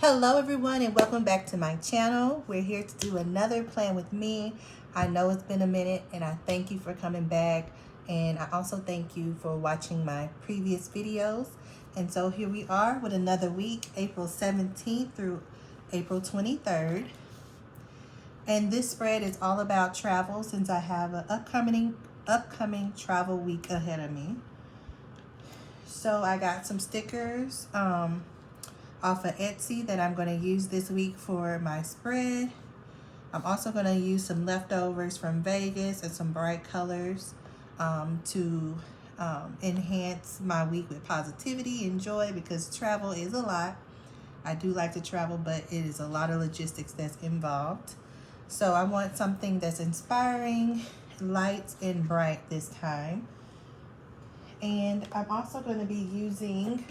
Hello everyone and welcome back to my channel. We're here to do another plan with me. I know it's been a minute and I thank you for coming back, and I also thank you for watching my previous videos. And so here we are with another week, April 17th through April 23rd. And this spread is all about travel since I have an upcoming travel week ahead of me. So I got some stickers off of Etsy that I'm going to use this week for my spread. I'm also going to use some leftovers from Vegas and some bright colors to enhance my week with positivity and joy, because travel is a lot. I do like to travel, but it is a lot of logistics that's involved. So I want something that's inspiring, light, and bright this time. And I'm also going to be using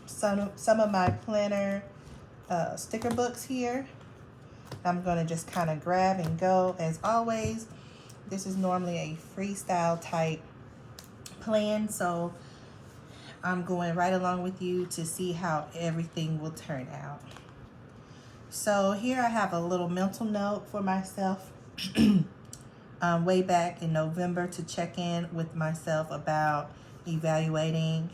some of my planner sticker books here. I'm going to just kind of grab and go. As always, this is normally a freestyle type plan, so I'm going right along with you to see how everything will turn out. So here I have a little mental note for myself way back in November to check in with myself about evaluating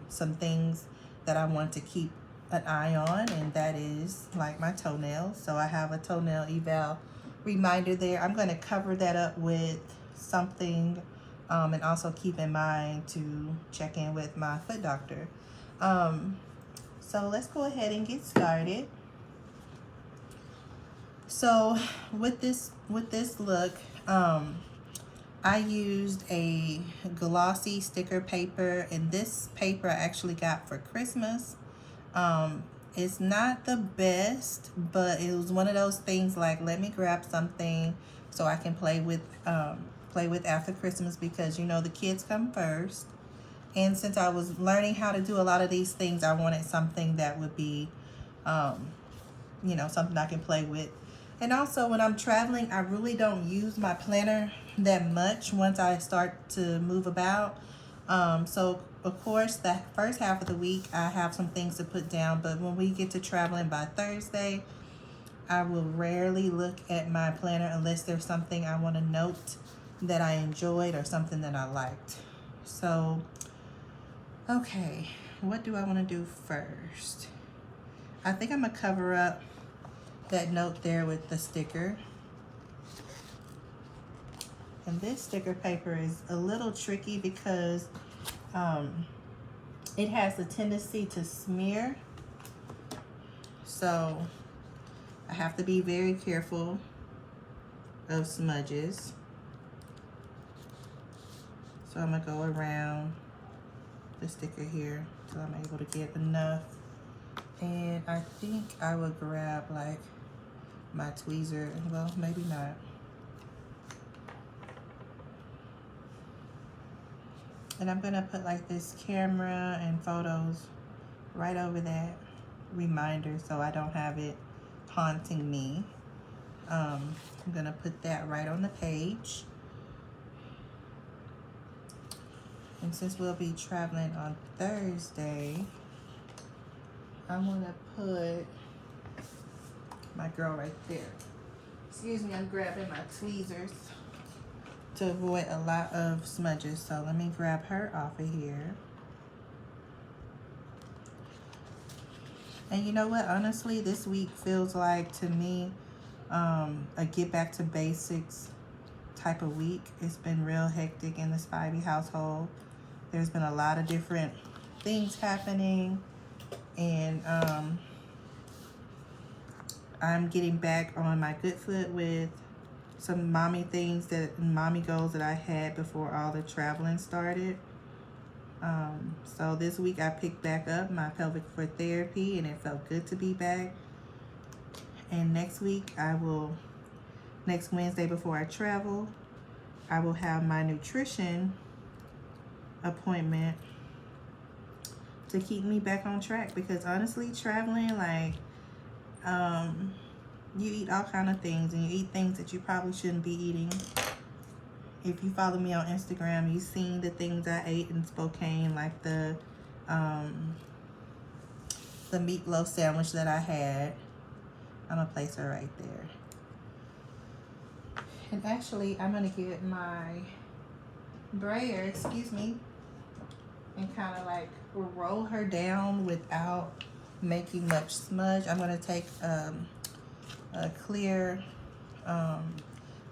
some things that I want to keep an eye on, and that is like my toenails. So I have a toenail eval reminder there. I'm going to cover that up with something and also keep in mind to check in with my foot doctor. So let's go ahead and get started. So with this look, I used a glossy sticker paper, and this paper I actually got for Christmas. It's not the best, but it was one of those things like, let me grab something so I can play with after Christmas, because you know the kids come first. And since I was learning how to do a lot of these things, I wanted something that would be something I can play with. And also when I'm traveling, I really don't use my planner that much once I start to move about. So of course the first half of the week I have some things to put down, but when we get to traveling by Thursday, I will rarely look at my planner unless there's something I want to note that I enjoyed or something that I liked. So, okay, what do I want to do first? I think I'm going to cover up that note there with the sticker. And this sticker paper is a little tricky because it has a tendency to smear. So I have to be very careful of smudges. So I'm gonna go around the sticker here until I'm able to get enough. And I think I would grab like my tweezer. Well, maybe not. And I'm gonna put like this camera and photos right over that reminder so I don't have it haunting me. I'm gonna put that right on the page. And since we'll be traveling on Thursday, I'm gonna put my girl right there. Excuse me, I'm grabbing my tweezers to avoid a lot of smudges. So let me grab her off of here. And you know what? Honestly, this week feels like, to me, a get back to basics type of week. It's been real hectic in the Spivey household. There's been a lot of different things happening, and I'm getting back on my good foot with some mommy goals that I had before all the traveling started. So this week I picked back up my pelvic floor therapy, and it felt good to be back. And next week next Wednesday before I travel, I will have my nutrition appointment to keep me back on track, because honestly, traveling, like, you eat all kind of things, and you eat things that you probably shouldn't be eating. If you follow me on Instagram, you've seen the things I ate in Spokane, like the the meatloaf sandwich that I had. I'm gonna place her right there. And actually, I'm gonna get my brayer, excuse me, and kind of like roll her down without making much smudge. I'm gonna take a clear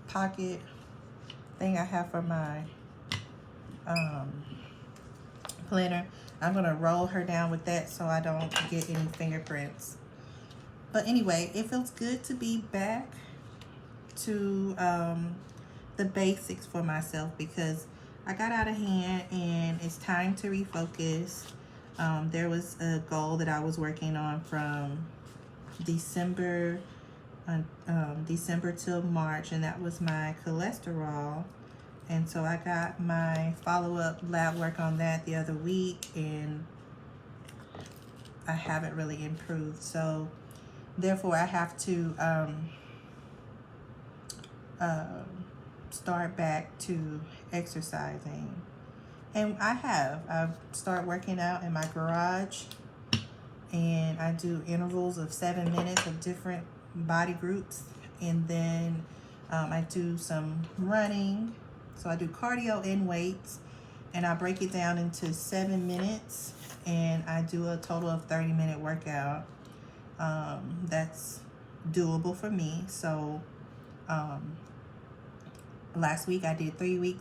pocket thing I have for my planner. I'm gonna roll her down with that so I don't get any fingerprints. But anyway, it feels good to be back to the basics for myself, because I got out of hand and it's time to refocus. There was a goal that I was working on from December till March, and that was my cholesterol. And so I got my follow-up lab work on that the other week, and I haven't really improved. So therefore I have to start back to exercising. And I've started working out in my garage, and I do intervals of 7 minutes of different body groups, and then I do some running. So I do cardio and weights, and I break it down into 7 minutes, and I do a total of 30-minute workout. That's doable for me. So last week I did 3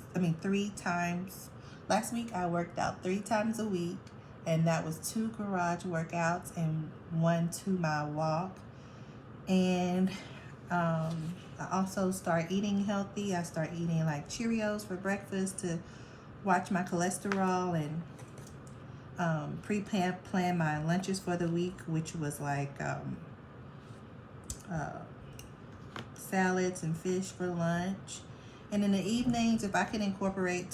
times. Last week I worked out 3 times a week, and that was 2 garage workouts and 1 2-mile walk. And I also start eating healthy. I start eating like Cheerios for breakfast to watch my cholesterol, and pre-plan my lunches for the week, which was like salads and fish for lunch. And in the evenings, if I could incorporate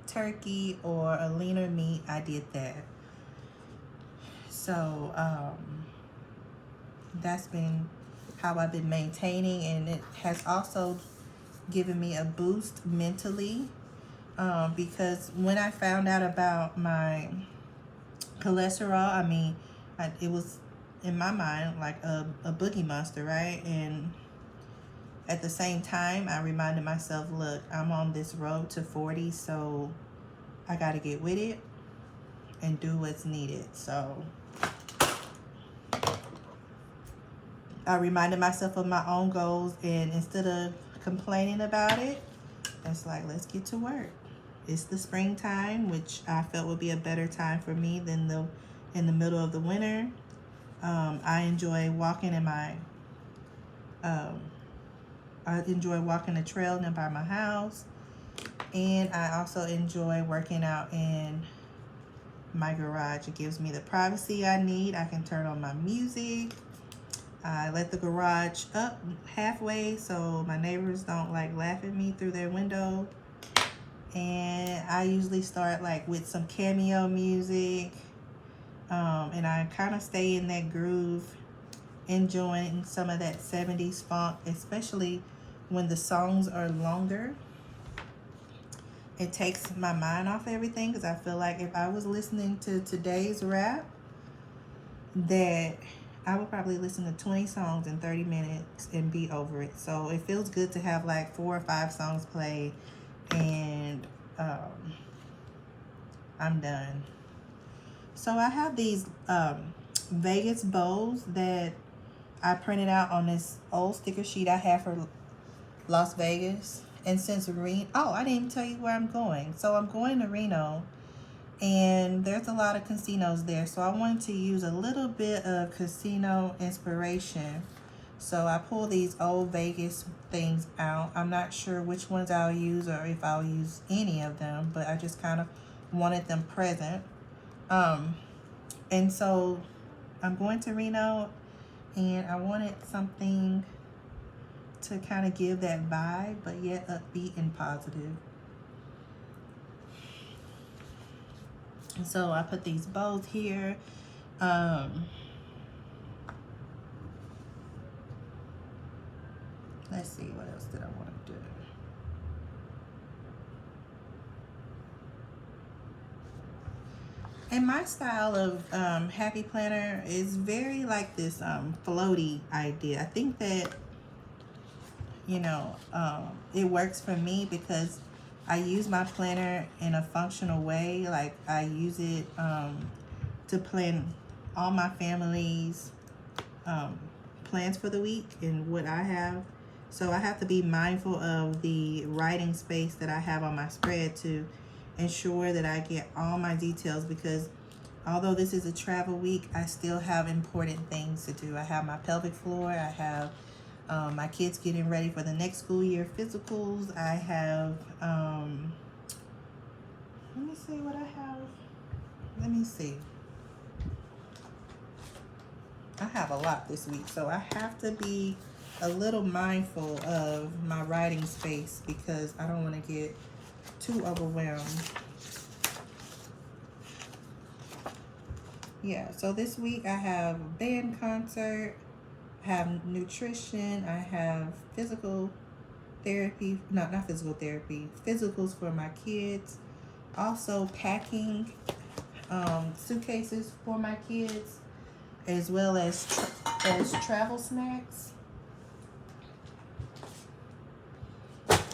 turkey or a leaner meat, I did that. So that's been how I've been maintaining, and it has also given me a boost mentally, because when I found out about my cholesterol, it was in my mind like a boogie monster, right? And at the same time, I reminded myself, look, I'm on this road to 40, so I got to get with it and do what's needed. So I reminded myself of my own goals, and instead of complaining about it, it's like, let's get to work. It's the springtime, which I felt would be a better time for me than in the middle of the winter. I enjoy walking the trail nearby my house, and I also enjoy working out in my garage. It gives me the privacy I need. I can turn on my music. I let the garage up halfway so my neighbors don't like laugh at me through their window. And I usually start like with some Cameo music, and I kind of stay in that groove, enjoying some of that 70s funk, especially when the songs are longer. It takes my mind off everything, because I feel like if I was listening to today's rap, that I would probably listen to 20 songs in 30 minutes and be over it. So it feels good to have like 4 or 5 songs played, and I'm done. So I have these Vegas bows that I printed out on this old sticker sheet I have for Las Vegas. And since Reno, I didn't even tell you where I'm going. So I'm going to Reno, and there's a lot of casinos there. So I wanted to use a little bit of casino inspiration. So I pulled these old Vegas things out. I'm not sure which ones I'll use or if I'll use any of them, but I just kind of wanted them present. And so I'm going to Reno, and I wanted something to kind of give that vibe, but yet upbeat and positive. And so I put these bows here. Let's see, what else did I want to do? And my style of happy planner is very like this floaty idea. I think that, you know, it works for me because I use my planner in a functional way. Like I use it to plan all my family's plans for the week and what I have. So I have to be mindful of the writing space that I have on my spread to ensure that I get all my details, because although this is a travel week, I still have important things to do. I have my pelvic floor. I have my kids getting ready for the next school year physicals. I have, let me see what I have. Let me see. I have a lot this week, so I have to be a little mindful of my writing space because I don't want to get too overwhelmed. Yeah, so this week I have a band concert, I have nutrition, I have physical therapy, not physical therapy, physicals for my kids, also packing suitcases for my kids, as well as travel snacks.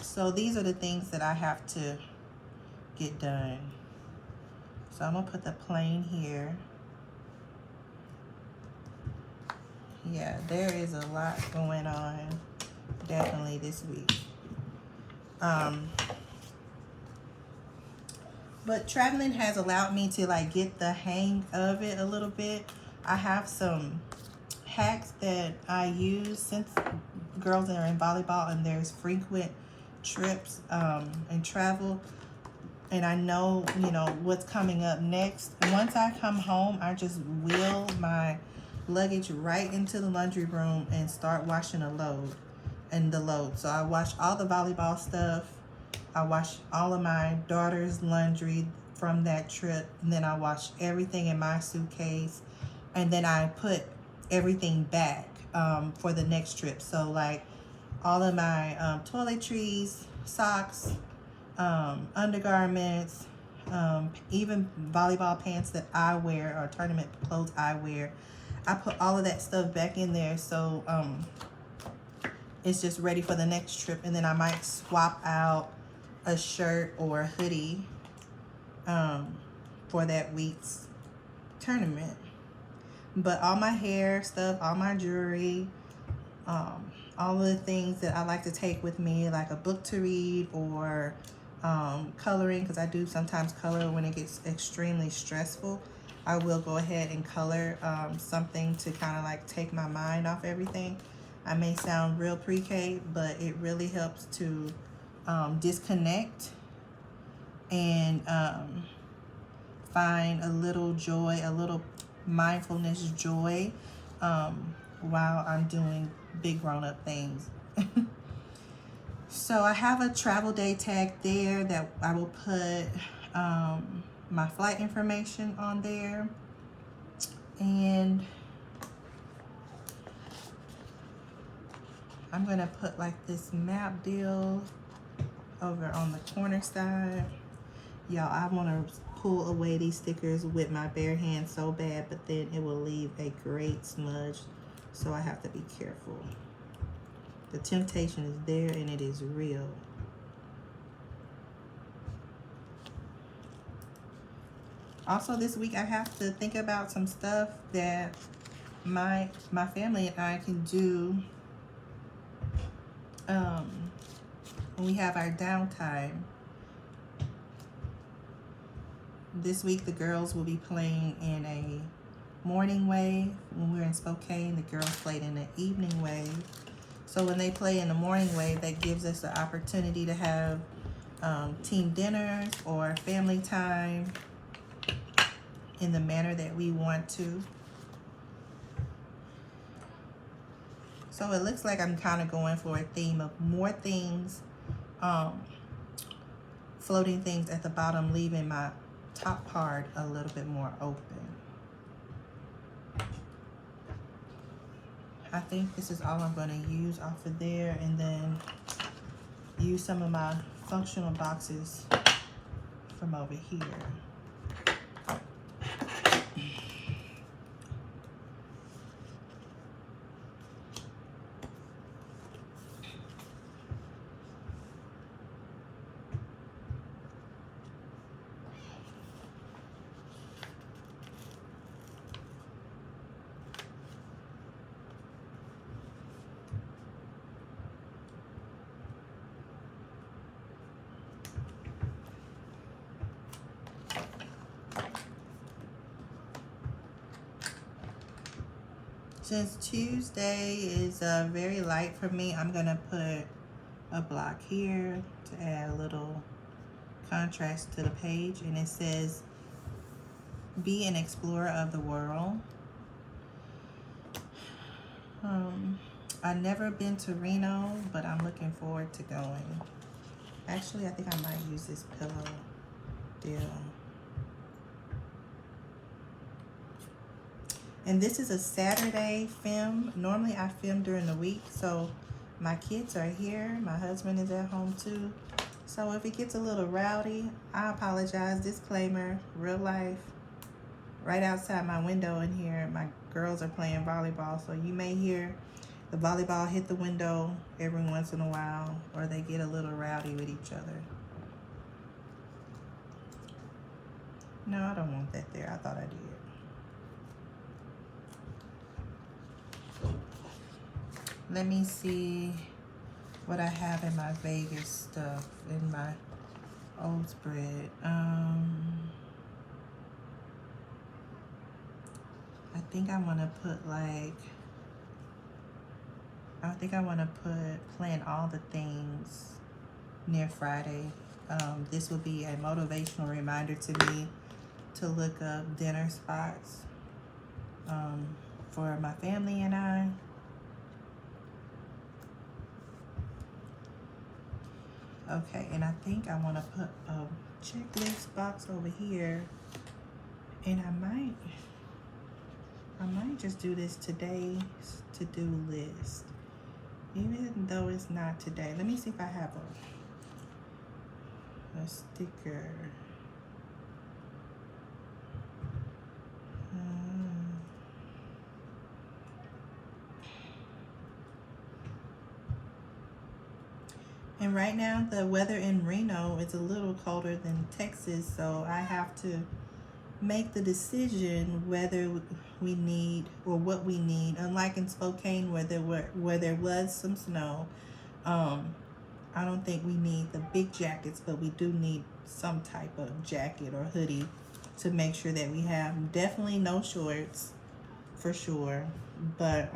So these are the things that I have to get done. So I'm gonna put the plane here. Yeah, there is a lot going on definitely this week. But traveling has allowed me to like get the hang of it a little bit. I have some hacks that I use since girls are in volleyball and there's frequent trips and travel, and I know, you know, what's coming up next. Once I come home, I just wheel my luggage right into the laundry room and start washing the load. So I wash all the volleyball stuff. I wash all of my daughter's laundry from that trip, and then I wash everything in my suitcase, and then I put everything back for the next trip. So like all of my toiletries, socks, undergarments, even volleyball pants that I wear or tournament clothes I wear, I put all of that stuff back in there. So it's just ready for the next trip. And then I might swap out a shirt or a hoodie for that week's tournament. But all my hair stuff, all my jewelry, all of the things that I like to take with me, like a book to read or coloring, because I do sometimes color when it gets extremely stressful. I will go ahead and color something to kind of like take my mind off everything. I may sound real pre-K, but it really helps to disconnect and find a little joy, a little mindfulness joy while I'm doing big grown-up things. So I have a travel day tag there that I will put my flight information on there, and I'm gonna put like this map deal over on the corner side. Y'all, I want to pull away these stickers with my bare hand so bad, but then it will leave a great smudge, so I have to be careful. The temptation is there and it is real. Also this week I have to think about some stuff that my family and I can do when we have our downtime. This week the girls will be playing in a morning wave. When we were in Spokane, the girls played in the evening wave. So when they play in the morning wave, that gives us the opportunity to have team dinners or family time in the manner that we want to. So it looks like I'm kind of going for a theme of more things, floating things at the bottom, leaving my top part a little bit more open. I think this is all I'm going to use off of there, and then use some of my functional boxes from over here. Since Tuesday is very light for me, I'm gonna put a block here to add a little contrast to the page, and it says be an explorer of the world. I've never been to Reno, but I'm looking forward to going. Actually, I think I might use this pillow deal. And this is a Saturday film. Normally I film during the week, so my kids are here. My husband is at home too. So if it gets a little rowdy, I apologize. Disclaimer, real life. Right outside my window in here, my girls are playing volleyball, so you may hear the volleyball hit the window every once in a while, or they get a little rowdy with each other. No, I don't want that there. I thought I did. Let me see what I have in my Vegas stuff, in my old spread. I think I want to put plan all the things near Friday. This will be a motivational reminder to me to look up dinner spots for my family and I. Okay, and I think I want to put a checklist box over here, and I might just do this today's to-do list, even though it's not today. Let me see if I have a sticker. And right now the weather in Reno is a little colder than Texas, so I have to make the decision whether we need or what we need. Unlike in Spokane where there was some snow, I don't think we need the big jackets, but we do need some type of jacket or hoodie to make sure that we have. Definitely no shorts for sure, but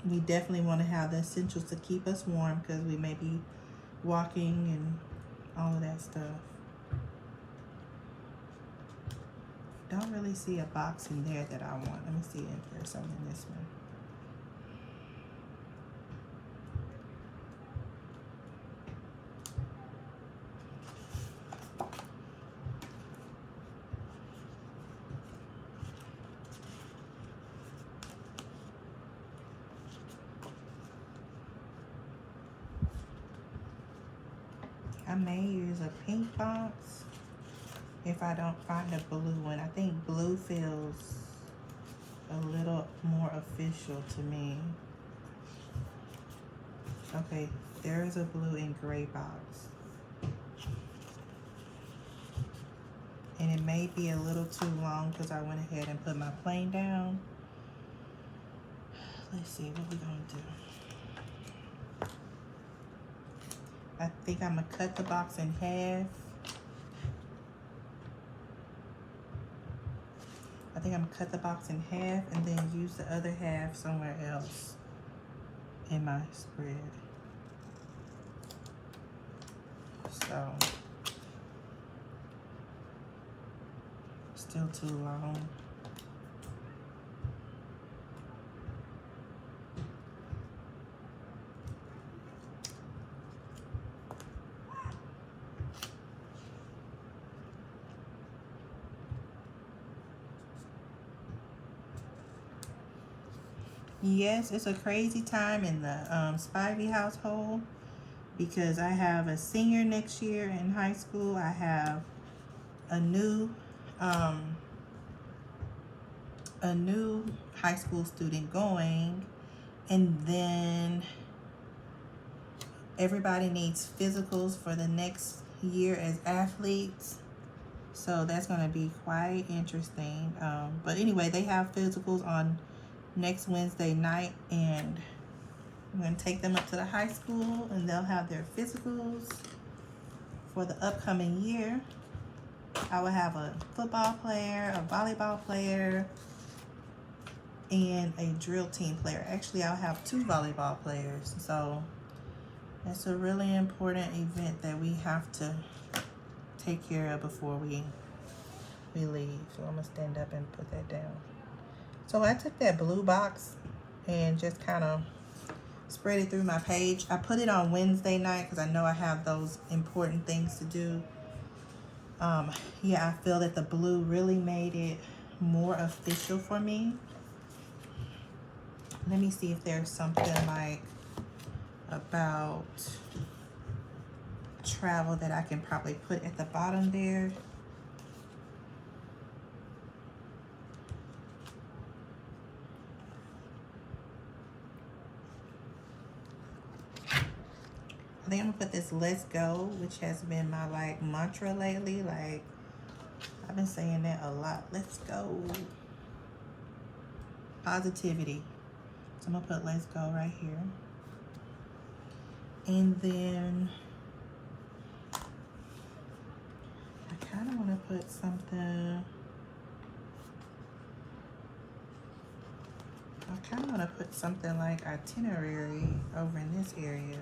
we definitely want to have the essentials to keep us warm, because we may be walking and all of that stuff. Don't really see a box in there that I want. Let me see if there's something in this one. I may use a pink box if I don't find a blue one. I think blue feels a little more official to me. Okay, there is a blue and gray box. And it may be a little too long because I went ahead and put my plane down. Let's see, what we gonna do? I think I'm gonna cut the box in half. I think I'm gonna cut the box in half and then use the other half somewhere else in my spread. So, still too long. Yes, it's a crazy time in the Spivey household, because I have a senior next year in high school. I have a new high school student going, and then everybody needs physicals for the next year as athletes. So that's going to be quite interesting. But anyway, they have physicals on next Wednesday night, and I'm going to take them up to the high school, and they'll have their physicals for the upcoming year. I will have a football player, a volleyball player, and a drill team player. Actually, I'll have 2 volleyball players. So it's a really important event that we have to take care of before we leave. So I'm gonna stand up and put that down. So I took that blue box and just kind of spread it through my page. I put it on Wednesday night because I know I have those important things to do. Yeah, I feel that the blue really made it more official for me. Let me see if there's something like about travel that I can probably put at the bottom there. I think I'm gonna put this "Let's Go," which has been my like mantra lately. Like I've been saying that a lot. Let's go. Positivity. So I'm gonna put "Let's Go" right here. And then I kind of want to put something. I kind of want to put something like itinerary over in this area.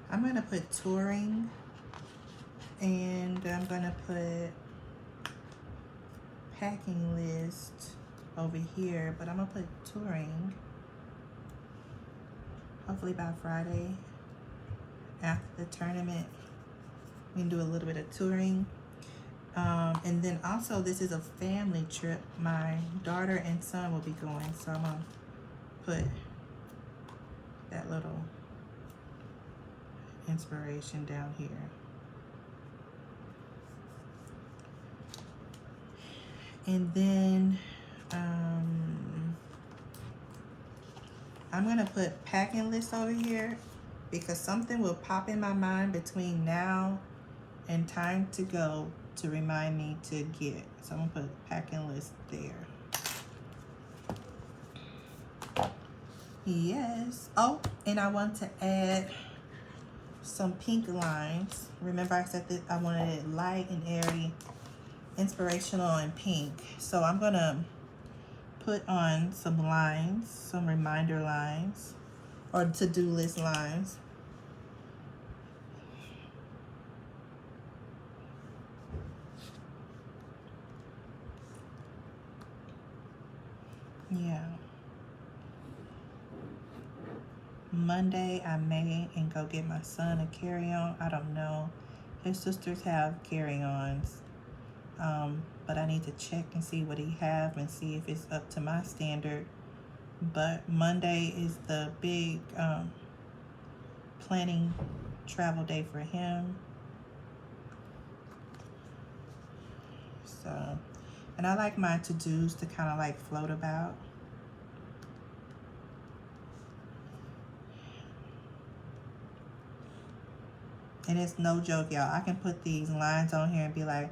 I'm going to put touring, and I'm going to put packing list over here, but I'm going to put touring hopefully by Friday after the tournament. We can do a little bit of touring. And then also this is a family trip. My daughter and son will be going, so I'm going to put that little inspiration down here. And then I'm going to put packing list over here because something will pop in my mind between now and time to go to remind me to get. So I'm going to put packing list there. Yes. Oh, and I want to add some pink lines. Remember I said that I wanted it light and airy, inspirational and pink. So I'm going to put on some lines, some reminder lines or to-do list lines. Yeah. Monday I may and go get my son a carry-on. I don't know. His sisters have carry-ons. But I need to check and see what he have and see if it's up to my standard. But Monday is the big planning travel day for him. So, and I like my to-dos to kind of like float about. And it's no joke, y'all. I can put these lines on here and be like,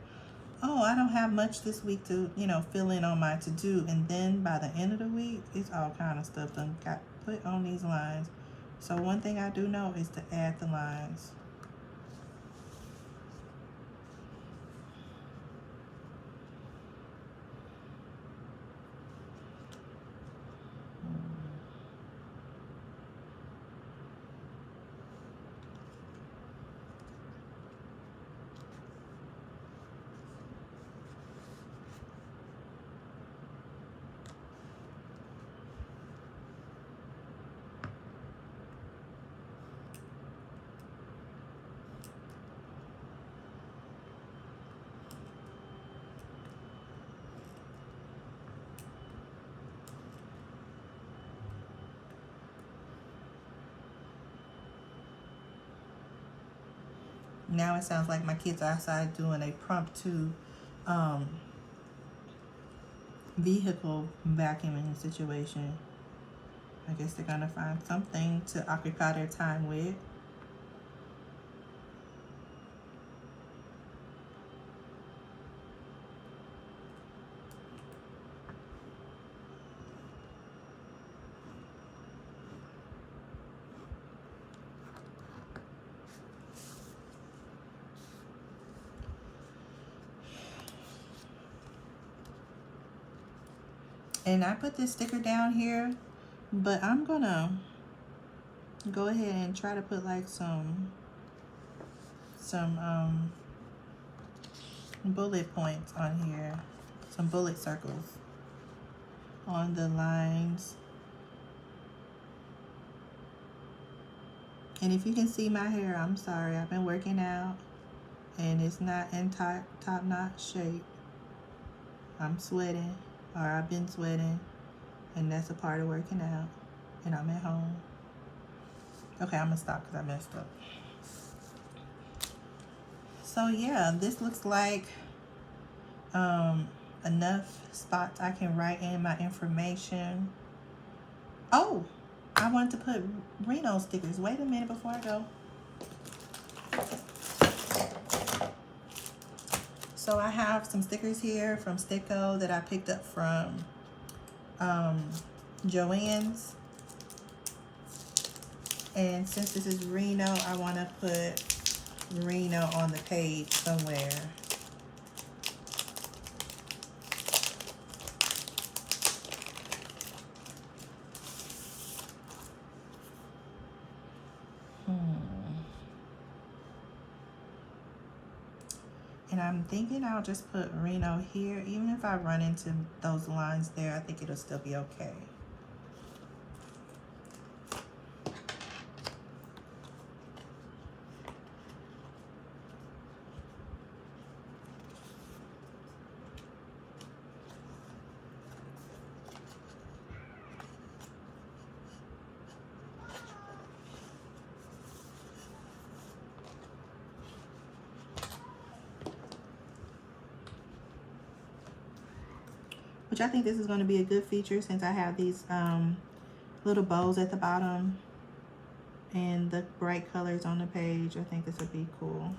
oh, I don't have much this week to, fill in on my to-do. And then by the end of the week, it's all kind of stuff done got put on these lines. So one thing I do know is to add the lines. Now it sounds like my kids are outside doing a impromptu vehicle vacuuming situation. I guess they're gonna find something to occupy their time with. And I put this sticker down here, but I'm gonna go ahead and try to put like some bullet points on here, some bullet circles on the lines. And if you can see my hair, I'm sorry, I've been working out and it's not in top-notch shape. I'm sweating, or I've been sweating, and that's a part of working out, and I'm at home. Okay, I'm gonna stop because I messed up. So yeah, this looks like enough spots I can write in my information. Oh, I wanted to put Reno stickers. Wait a minute before I go. So I have some stickers here from Sticko that I picked up from Joann's. And since this is Reno, I want to put Reno on the page somewhere. And I'm thinking I'll just put Reno here. Even if I run into those lines there, I think it'll still be okay. Which I think this is going to be a good feature since I have these little bows at the bottom and the bright colors on the page. I think this would be cool.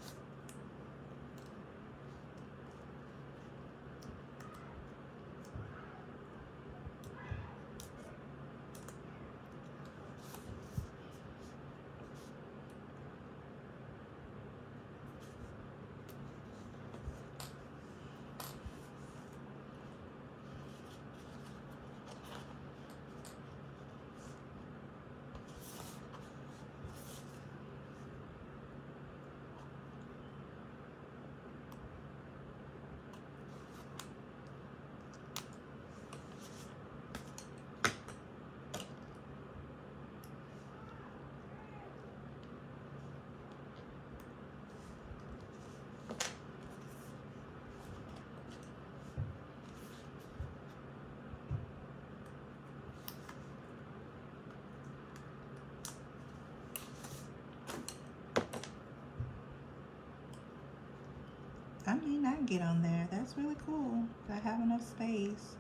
I mean, I can get on there. That's really cool. I have enough space.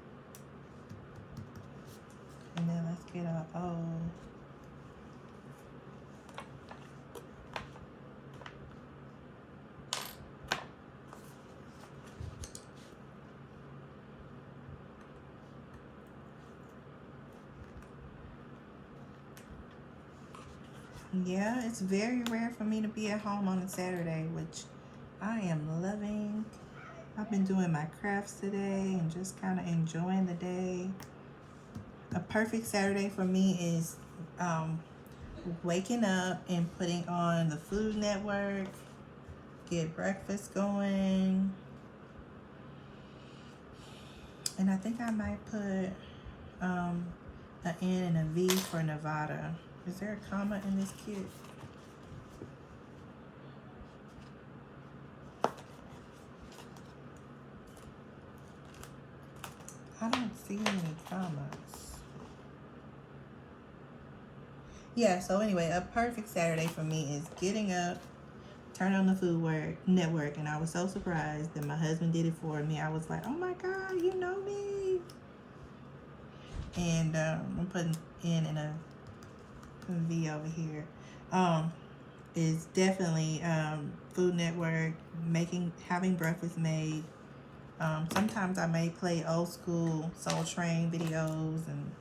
And then let's get a O. Yeah, it's very rare for me to be at home on a Saturday, which I am loving. I've been doing my crafts today and just kind of enjoying the day. A perfect Saturday for me is waking up and putting on the Food Network, get breakfast going. And I think I might put an N and a V for Nevada. Is there a comma in this kit? I don't see any commas. Yeah, so anyway, a perfect Saturday for me is getting up, Turn on the Food Network, and I was so surprised that my husband did it for me. I was like, oh my God, you know me. And I'm putting in a V over here. Is definitely Food Network, having breakfast made. Sometimes I may play old school Soul Train videos and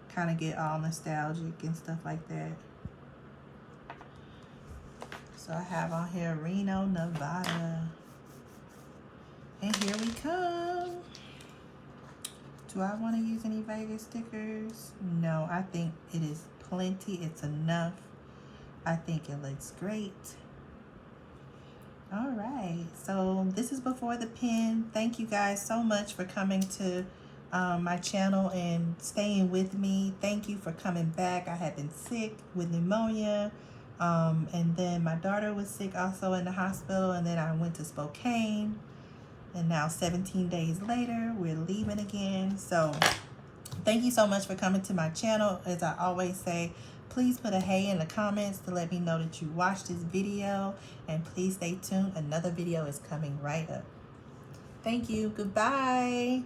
kind of get all nostalgic and stuff like that. So I have on here Reno, Nevada. And here we come. Do I want to use any Vegas stickers? No, I think it is plenty. It's enough. I think it looks great. All right, so this is before the pen. Thank you guys so much for coming to my channel and staying with me. Thank you for coming back. I had been sick with pneumonia, and then my daughter was sick also in the hospital, and then I went to Spokane, and now 17 days later we're leaving again. So thank you so much for coming to my channel. As I always say, please put a hey in the comments to let me know that you watched this video, and please stay tuned. Another video is coming right up. Thank you. Goodbye.